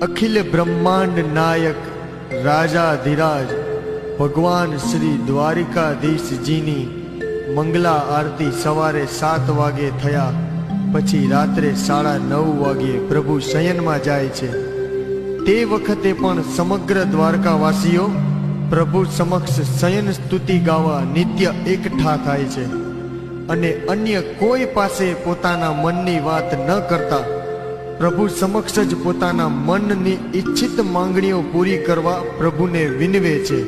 અખિલ બ્રહ્માંડ નાયક રાજાધિરાજ ભગવાન શ્રી દ્વારિકાધીશજીની મંગલા આરતી સવારે 7 વાગે થયા પછી રાત્રે 9:30 વાગ્યે પ્રભુ શયનમાં જાય છે। તે વખતે પણ સમગ્ર દ્વારકાવાસીઓ પ્રભુ સમક્ષ શયન સ્તુતિ ગાવા નિત્ય એકઠા થાય છે અને અન્ય કોઈ પાસે પોતાના મનની વાત ન કરતા પ્રભુ સમક્ષ જ પોતાના મનની ઈચ્છિત માંગણીઓ પૂરી કરવા પ્રભુને વિનવે છે।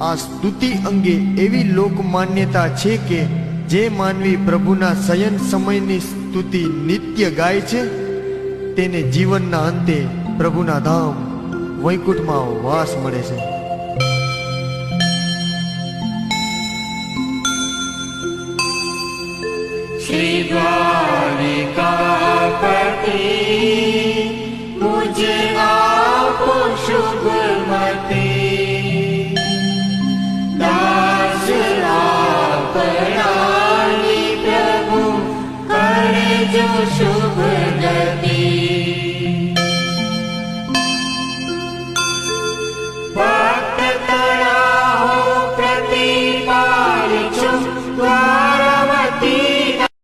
આ સ્તુતિ અંગે એવી લોક માન્યતા છે કે જે માનવી પ્રભુના શયન સમયની સ્તુતિ નિત્ય ગાય છે તેને જીવનના અંતે પ્રભુના ધામ વૈકુંઠમાં વાસ મળે છે। श्री द्वारिकापति मुझे